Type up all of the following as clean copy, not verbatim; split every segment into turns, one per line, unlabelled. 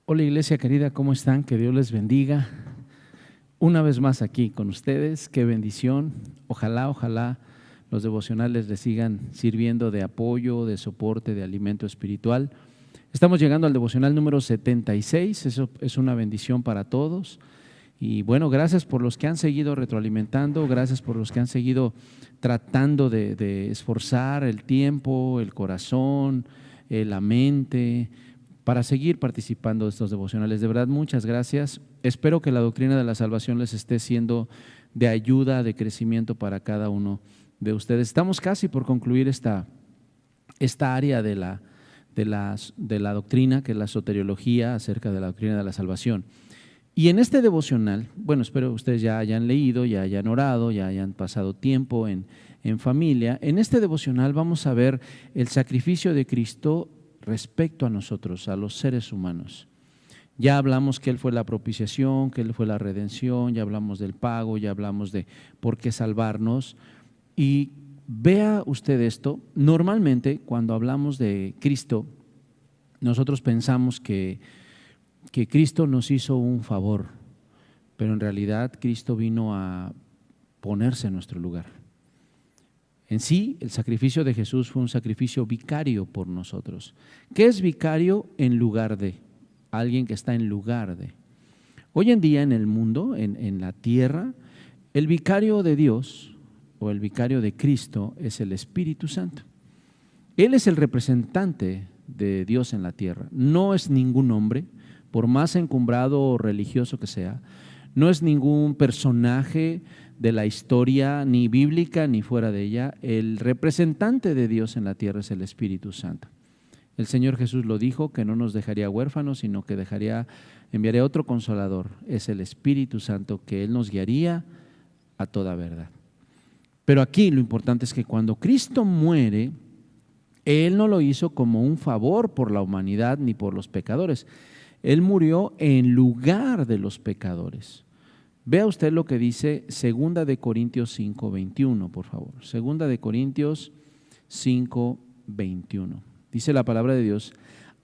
Hola iglesia querida, ¿cómo están? Que Dios les bendiga. Una vez más aquí con ustedes, qué bendición. Ojalá los devocionales les sigan sirviendo de apoyo, de soporte, de alimento espiritual. Estamos llegando al devocional número 76, eso es una bendición para todos. Y bueno, gracias por los que han seguido retroalimentando, gracias por los que han seguido tratando de esforzar el tiempo, el corazón, la mente, para seguir participando de estos devocionales. De verdad, muchas gracias. Espero que la doctrina de la salvación les esté siendo de ayuda, de crecimiento para cada uno de ustedes. Estamos casi por concluir esta área de la doctrina, que es la soteriología acerca de la doctrina de la salvación. Y en este devocional, bueno, espero que ustedes ya hayan leído, ya hayan orado, ya hayan pasado tiempo en familia. En este devocional vamos a ver el sacrificio de Cristo respecto a nosotros, a los seres humanos. Ya hablamos que Él fue la propiciación, que Él fue la redención, ya hablamos del pago, ya hablamos de por qué salvarnos. Y vea usted esto, normalmente cuando hablamos de Cristo, nosotros pensamos que Cristo nos hizo un favor, pero en realidad Cristo vino a ponerse en nuestro lugar. En sí, el sacrificio de Jesús fue un sacrificio vicario por nosotros. ¿Qué es vicario? En lugar de, alguien que está en lugar de. Hoy en día en el mundo, en la tierra, el vicario de Dios o el vicario de Cristo es el Espíritu Santo. Él es el representante de Dios en la tierra. No es ningún hombre, por más encumbrado o religioso que sea, no es ningún personaje de la historia, ni bíblica ni fuera de ella. El representante de Dios en la tierra es el Espíritu Santo. El Señor Jesús lo dijo, que no nos dejaría huérfanos, sino que enviaría otro consolador. Es el Espíritu Santo, que Él nos guiaría a toda verdad. Pero aquí lo importante es que cuando Cristo muere, Él no lo hizo como un favor por la humanidad ni por los pecadores. Él murió en lugar de los pecadores. Vea usted lo que dice 2 de Corintios 5:21, por favor. 2 de Corintios 5:21. Dice la palabra de Dios: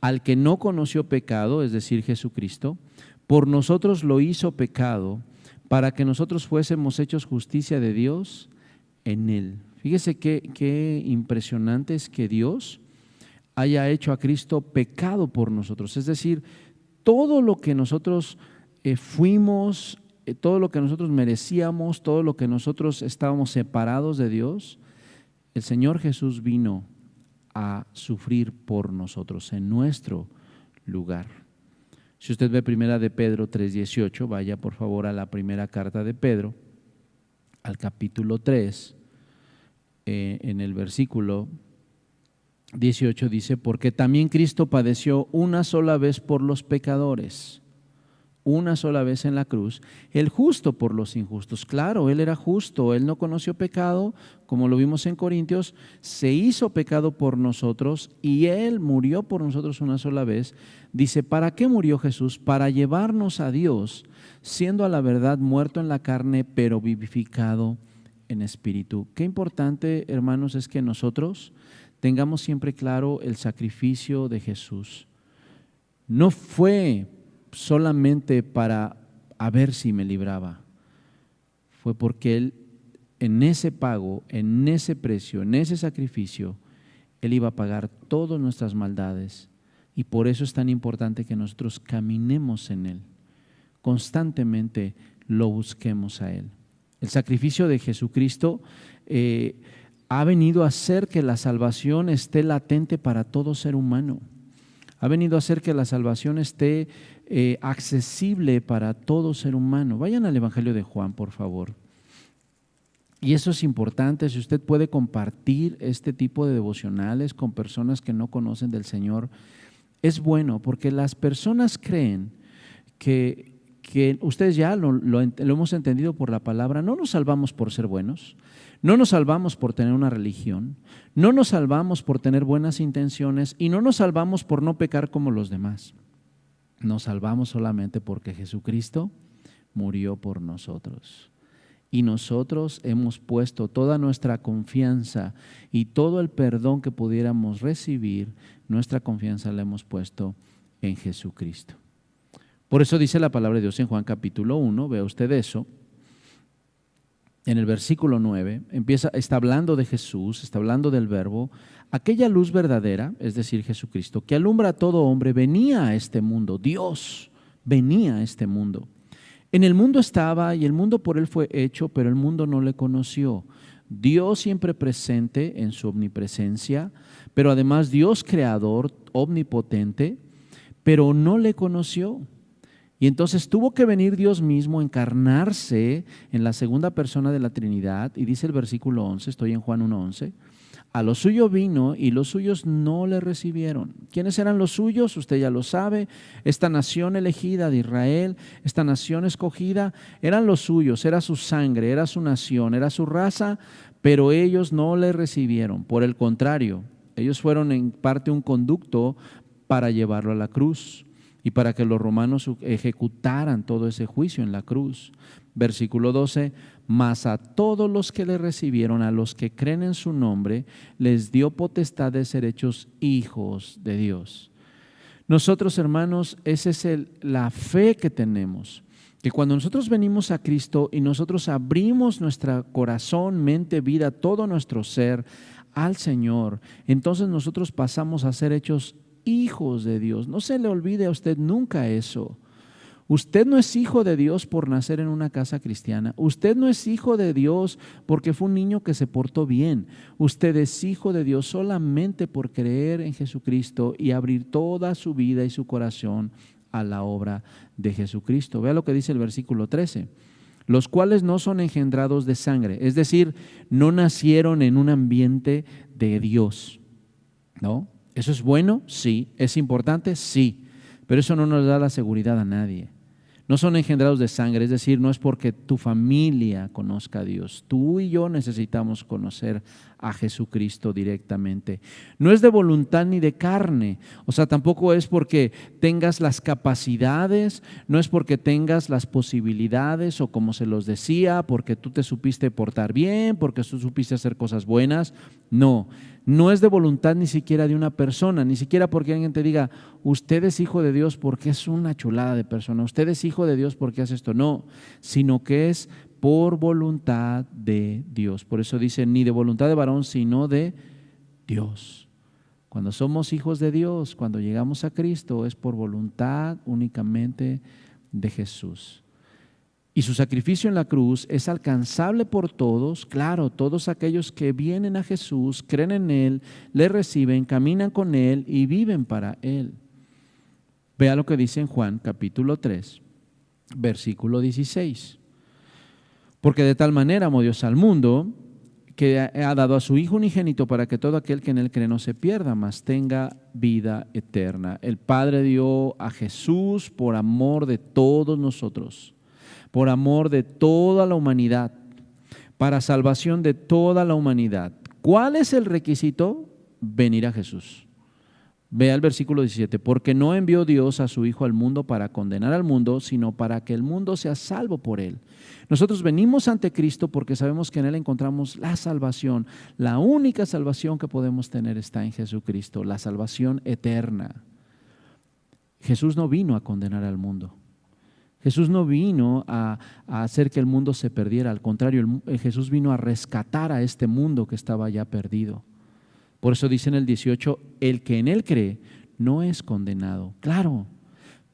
al que no conoció pecado, es decir, Jesucristo, por nosotros lo hizo pecado, para que nosotros fuésemos hechos justicia de Dios en él. Fíjese qué impresionante es que Dios haya hecho a Cristo pecado por nosotros. Es decir, todo lo que nosotros fuimos, todo lo que nosotros merecíamos, todo lo que nosotros estábamos separados de Dios, el Señor Jesús vino a sufrir por nosotros en nuestro lugar. Si usted ve primera de Pedro 3:18, vaya por favor a la primera carta de Pedro, al capítulo 3, en el versículo 18 dice: porque también Cristo padeció una sola vez por los pecadores, una sola vez en la cruz, el justo por los injustos. Claro, Él era justo, Él no conoció pecado, como lo vimos en Corintios, se hizo pecado por nosotros y Él murió por nosotros una sola vez. Dice, ¿para qué murió Jesús? Para llevarnos a Dios, siendo a la verdad muerto en la carne, pero vivificado en espíritu. Qué importante, hermanos, es que nosotros tengamos siempre claro el sacrificio de Jesús. No fue solamente para a ver si me libraba, fue porque Él en ese pago, en ese precio, en ese sacrificio, Él iba a pagar todas nuestras maldades, y por eso es tan importante que nosotros caminemos en Él, constantemente lo busquemos a Él. El sacrificio de Jesucristo ha venido a hacer que la salvación esté latente para todo ser humano. Ha venido a hacer que la salvación esté accesible para todo ser humano. Vayan al Evangelio de Juan, por favor. Y eso es importante. Si usted puede compartir este tipo de devocionales con personas que no conocen del Señor, es bueno, porque las personas creen que ustedes ya lo hemos entendido por la palabra. No nos salvamos por ser buenos, no nos salvamos por tener una religión, no nos salvamos por tener buenas intenciones y no nos salvamos por no pecar como los demás. Nos salvamos solamente porque Jesucristo murió por nosotros. Y nosotros hemos puesto toda nuestra confianza y todo el perdón que pudiéramos recibir, nuestra confianza la hemos puesto en Jesucristo. Por eso dice la palabra de Dios en Juan capítulo 1, vea usted eso, en el versículo 9, está hablando de Jesús, está hablando del Verbo, aquella luz verdadera, es decir, Jesucristo, que alumbra a todo hombre, venía a este mundo, Dios venía a este mundo. En el mundo estaba y el mundo por él fue hecho, pero el mundo no le conoció. Dios siempre presente en su omnipresencia, pero además Dios creador, omnipotente, pero no le conoció. Y entonces tuvo que venir Dios mismo, encarnarse en la segunda persona de la Trinidad, y dice el versículo 11, estoy en Juan 1:11, a lo suyo vino y los suyos no le recibieron. ¿Quiénes eran los suyos? Usted ya lo sabe, esta nación elegida de Israel, esta nación escogida, eran los suyos, era su sangre, era su nación, era su raza, pero ellos no le recibieron. Por el contrario, ellos fueron en parte un conducto para llevarlo a la cruz y para que los romanos ejecutaran todo ese juicio en la cruz. Versículo 12, mas a todos los que le recibieron, a los que creen en su nombre, les dio potestad de ser hechos hijos de Dios. Nosotros, hermanos, esa es la fe que tenemos, que cuando nosotros venimos a Cristo y nosotros abrimos nuestro corazón, mente, vida, todo nuestro ser al Señor, entonces nosotros pasamos a ser hechos hijos de Dios. No se le olvide a usted nunca eso. Usted no es hijo de Dios por nacer en una casa cristiana. Usted no es hijo de Dios porque fue un niño que se portó bien. Usted es hijo de Dios solamente por creer en Jesucristo y abrir toda su vida y su corazón a la obra de Jesucristo. Vea lo que dice el versículo 13. Los cuales no son engendrados de sangre, es decir, no nacieron en un ambiente de Dios, ¿no? ¿Eso es bueno? Sí. ¿Es importante? Sí. Pero eso no nos da la seguridad a nadie. No son engendrados de sangre, es decir, no es porque tu familia conozca a Dios. Tú y yo necesitamos conocer a Jesucristo directamente. No es de voluntad ni de carne, o sea, tampoco es porque tengas las capacidades, no es porque tengas las posibilidades o como se los decía, porque tú te supiste portar bien, porque tú supiste hacer cosas buenas. No es de voluntad ni siquiera de una persona, ni siquiera porque alguien te diga, usted es hijo de Dios porque es una chulada de persona, usted es hijo de Dios porque hace esto. No, sino que es por voluntad de Dios. Por eso dice, ni de voluntad de varón, sino de Dios. Cuando somos hijos de Dios, cuando llegamos a Cristo, es por voluntad únicamente de Jesús. Y su sacrificio en la cruz es alcanzable por todos, claro, todos aquellos que vienen a Jesús, creen en Él, le reciben, caminan con Él y viven para Él. Vea lo que dice en Juan capítulo 3, versículo 16. Porque de tal manera amó Dios al mundo, que ha dado a su Hijo unigénito para que todo aquel que en Él cree no se pierda, mas tenga vida eterna. El Padre dio a Jesús por amor de todos nosotros, por amor de toda la humanidad, para salvación de toda la humanidad. ¿Cuál es el requisito? Venir a Jesús. Vea el versículo 17, porque no envió Dios a su Hijo al mundo para condenar al mundo, sino para que el mundo sea salvo por Él. Nosotros venimos ante Cristo porque sabemos que en Él encontramos la salvación. La única salvación que podemos tener está en Jesucristo, la salvación eterna. Jesús no vino a condenar al mundo. Jesús no vino a hacer que el mundo se perdiera, al contrario, Jesús vino a rescatar a este mundo que estaba ya perdido. Por eso dice en el 18, el que en Él cree no es condenado. Claro,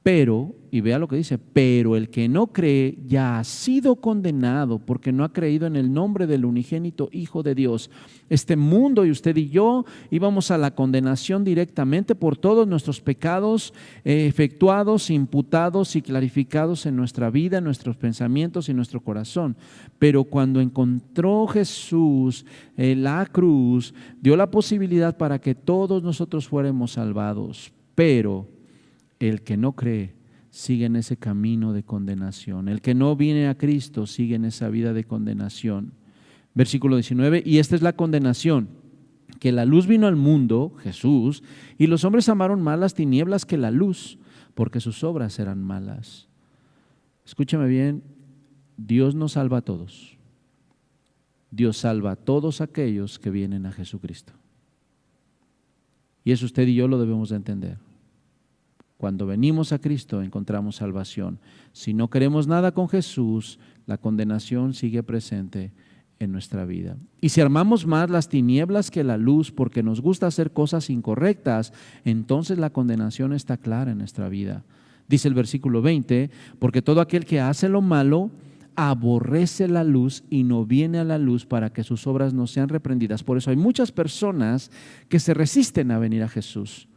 pero, y vea lo que dice, pero el que no cree ya ha sido condenado porque no ha creído en el nombre del unigénito Hijo de Dios. Este mundo y usted y yo íbamos a la condenación directamente por todos nuestros pecados efectuados, imputados y clarificados en nuestra vida, en nuestros pensamientos y en nuestro corazón. Pero cuando encontró Jesús la cruz, dio la posibilidad para que todos nosotros fuéramos salvados. Pero el que no cree sigue en ese camino de condenación. El que no viene a Cristo sigue en esa vida de condenación. Versículo 19, y esta es la condenación, que la luz vino al mundo, Jesús, y los hombres amaron más las tinieblas que la luz, porque sus obras eran malas. Escúchame bien, Dios no salva a todos. Dios salva a todos aquellos que vienen a Jesucristo. Y eso usted y yo lo debemos de entender. Cuando venimos a Cristo encontramos salvación. Si no queremos nada con Jesús, la condenación sigue presente en nuestra vida. Y si armamos más las tinieblas que la luz porque nos gusta hacer cosas incorrectas, entonces la condenación está clara en nuestra vida. Dice el versículo 20, porque todo aquel que hace lo malo aborrece la luz y no viene a la luz para que sus obras no sean reprendidas. Por eso hay muchas personas que se resisten a venir a Jesús,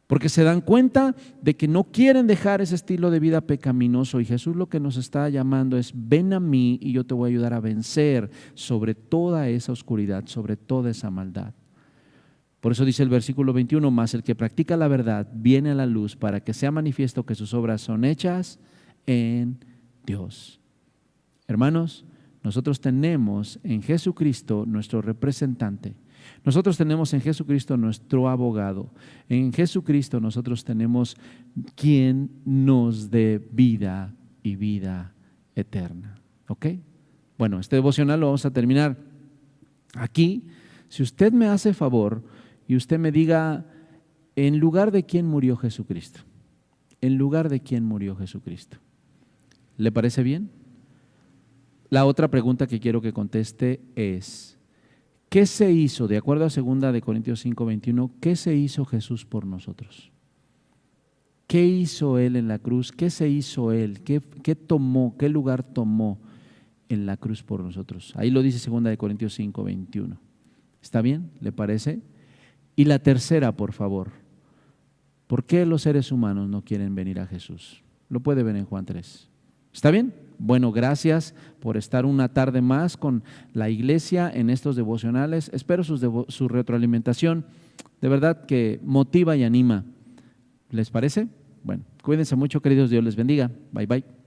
porque se dan cuenta de que no quieren dejar ese estilo de vida pecaminoso, y Jesús lo que nos está llamando es: ven a mí y yo te voy a ayudar a vencer sobre toda esa oscuridad, sobre toda esa maldad. Por eso dice el versículo 21, mas el que practica la verdad viene a la luz para que sea manifiesto que sus obras son hechas en Dios. Hermanos, nosotros tenemos en Jesucristo nuestro representante. Nosotros tenemos en Jesucristo nuestro abogado. En Jesucristo nosotros tenemos quien nos dé vida y vida eterna. ¿Ok? Bueno, este devocional lo vamos a terminar aquí. Si usted me hace favor y usted me diga, ¿en lugar de quién murió Jesucristo? ¿En lugar de quién murió Jesucristo? ¿Le parece bien? La otra pregunta que quiero que conteste es: ¿qué se hizo? De acuerdo a 2 Corintios 5:21, ¿qué se hizo Jesús por nosotros? ¿Qué hizo Él en la cruz? ¿Qué se hizo Él? ¿Qué tomó? ¿Qué lugar tomó en la cruz por nosotros? Ahí lo dice 2 Corintios 5:21. ¿Está bien? ¿Le parece? Y la tercera, por favor: ¿por qué los seres humanos no quieren venir a Jesús? Lo puede ver en Juan 3. ¿Está bien? Bueno, gracias por estar una tarde más con la iglesia en estos devocionales. Espero su retroalimentación. De verdad que motiva y anima. ¿Les parece? Bueno, cuídense mucho, queridos. Dios les bendiga. Bye, bye.